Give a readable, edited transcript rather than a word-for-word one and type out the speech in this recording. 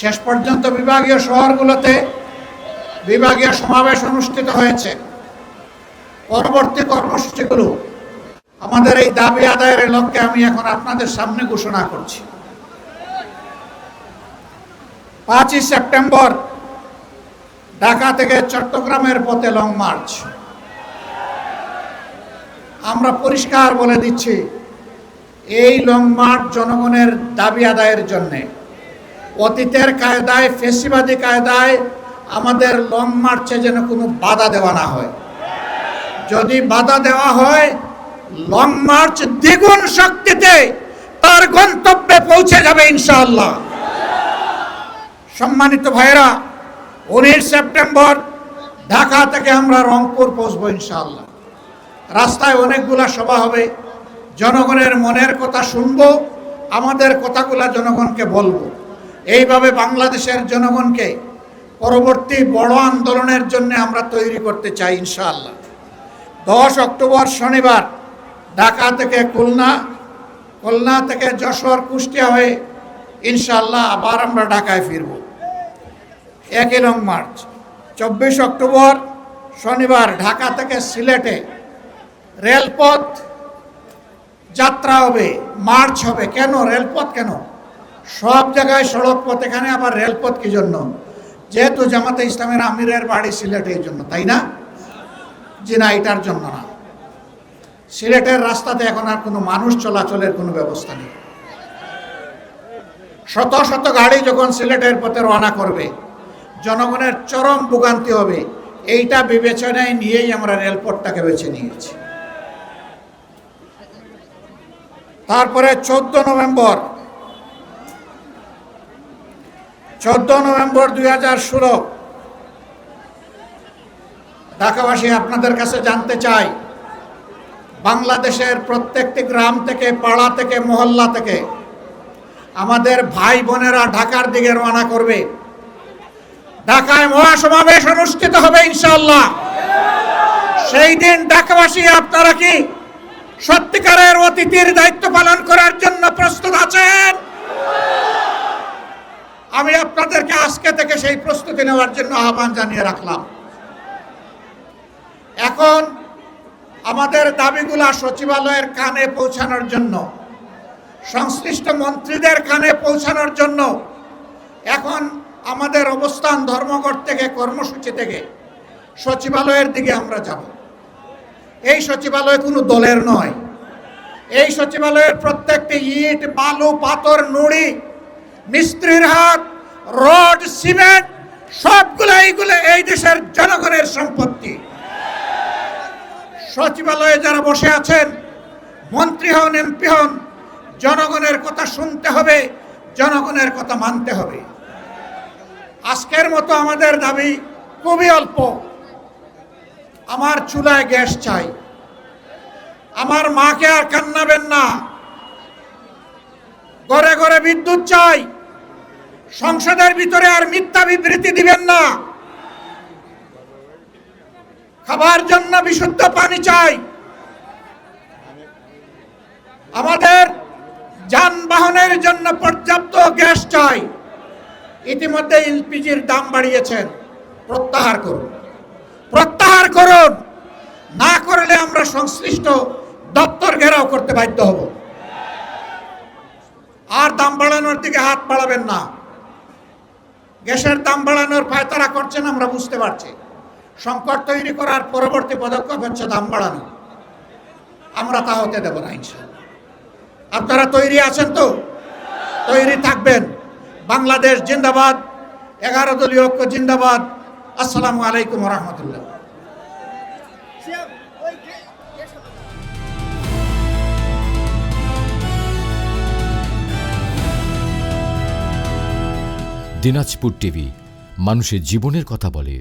শেষ পর্যন্ত বিভাগীয় শহরগুলোতে বিভাগীয় সমাবেশ অনুষ্ঠিত হয়েছে। পরবর্তী কর্মসূচিগুলো আমাদের এই দাবি আদায়ের লক্ষ্যে আমি এখন আপনাদের সামনে ঘোষণা করছি। 5ই সেপ্টেম্বর ঢাকা থেকে চট্টগ্রামের পথে লং মার্চ। আমরা পরিষ্কার বলে দিচ্ছি, এই লং মার্চ জনগণের দাবি আদায়ের জন্যে। অতীতের কায়দায়, ফেসিবাদী কায়দায় আমাদের লং মার্চে যেন কোনো বাধা দেওয়া না হয়। যদি বাধা দেওয়া হয়, লং মার্চ দ্বিগুণ শক্তিতে তার গন্তব্যে পৌঁছে যাবে ইনশাআল্লাহ। সম্মানিত ভাইরা, 19 সেপ্টেম্বর ঢাকা থেকে আমরা রংপুর পৌঁছবো ইনশাআল্লাহ। রাস্তায় অনেকগুলা সভা হবে, জনগণের মনের কথা শুনবো, আমাদের কথাগুলা জনগণকে বলবো। এইভাবে বাংলাদেশের জনগণকে পরবর্তী বড় আন্দোলনের জন্য আমরা তৈরি করতে চাই ইনশাআল্লাহ। 10 অক্টোবর শনিবার ঢাকা থেকে খুলনা, খুলনা থেকে যশোর, কুষ্টিয়া হয়ে ইনশাআল্লাহ আবার আমরা ঢাকায় ফিরব। একই লং মার্চ। 24 অক্টোবর শনিবার ঢাকা থেকে সিলেটে রেলপথ যাত্রা হবে, মার্চ হবে। কেন রেলপথ? কেন? সব জায়গায় সড়ক পথ, এখানে আবার রেলপথ কি জন্য? যেহেতু জামাতে ইসলামের আমিরের বাড়ি সিলেটে, এই জন্য, তাই না? জি না, এটার জন্য না। সিলেটের রাস্তাতে এখন আর কোনো মানুষ চলাচলের কোনো ব্যবস্থা নেই। শত শত গাড়ি যখন সিলেটের পথে রওনা করবে, জনগণের চরম ভোগান্তি হবে। এইটা বিবেচনায় নিয়েই আমরা রেলপথটাকে বেছে নিয়েছি। তারপরে 14 নভেম্বর 2016 ঢাকাবাসী, আপনাদের কাছে জানতে চাই, বাংলাদেশের প্রত্যেকটি গ্রাম থেকে, পাড়া থেকে, মহল্লা থেকে আমাদের ভাই বোনেরা ঢাকার দিকে রওনা করবে। ঢাকায় মহাসমাবেশ অনুষ্ঠিত হবে ইনশাআল্লাহ। সেই দিন ঢাকাবাসী, আপনারা কি সত্যিকারের অতিথির দায়িত্ব পালন করার জন্য প্রস্তুত আছেন? আমি আপনাদেরকে আজকে থেকে সেই প্রস্তুতি নেওয়ার জন্য আহ্বান জানিয়ে রাখলাম। এখন আমাদের দাবিগুলা সচিবালয়ের কানে পৌঁছানোর জন্য, সংশ্লিষ্ট মন্ত্রীদের কানে পৌঁছানোর জন্য এখন আমাদের অবস্থান ধর্মঘট থেকে, কর্মসূচি থেকে সচিবালয়ের দিকে আমরা যাব। এই সচিবালয় কোনো দলের নয়। এই সচিবালয়ের প্রত্যেকটি ইট, বালু, পাথর, নুড়ি, মিস্ত্রির হাত, রড, সিমেন্ট সবগুলো এইগুলো এই দেশের জনগণের সম্পত্তি। সচিবালয়ে যারা বসে আছেন, মন্ত্রী হন, এমপি হন, জনগণের কথা শুনতে হবে, জনগণের কথা মানতে হবে। আজকের মতো আমাদের দাবি খুবই অল্প। আমার চুলায় গ্যাস চাই, আমার মাকে আর কান্নাবেন না, ঘরে ঘরে বিদ্যুৎ চাই, সংসদের ভিতরে আর মিথ্যা বিবৃতি দিবেন না, খাবার জন্য বিশুদ্ধ পানি চাই, আমাদের যানবাহনের জন্য পর্যাপ্ত গ্যাস চাই। ইতিমধ্যে এলপিজির দাম বাড়িয়েছেন, প্রত্যাহার করুন, প্রত্যাহার করুন। না করলে আমরা সংশ্লিষ্ট দপ্তর ঘেরাও করতে বাধ্য হব। আর দাম বাড়ানোর দিকে হাত বাড়াবেন না। গ্যাসের দাম বাড়ানোর পায়তারা করছেন, আমরা বুঝতে পারছি। সংকট তৈরি করার পরবর্তী পদক্ষেপ হচ্ছে দাম বাড়ানো। আমরা তা হতে দেব না ইনশাআল্লাহ। আপনারা তৈরি আছেন তো? তৈরি থাকবেন। বাংলাদেশ জিন্দাবাদ, 11 দলীয় ঐক্য জিন্দাবাদ। আসসালামু আলাইকুম ওয়া রাহমাতুল্লাহ। দিনাজপুর টিভি, মানুষের জীবনের কথা বলে।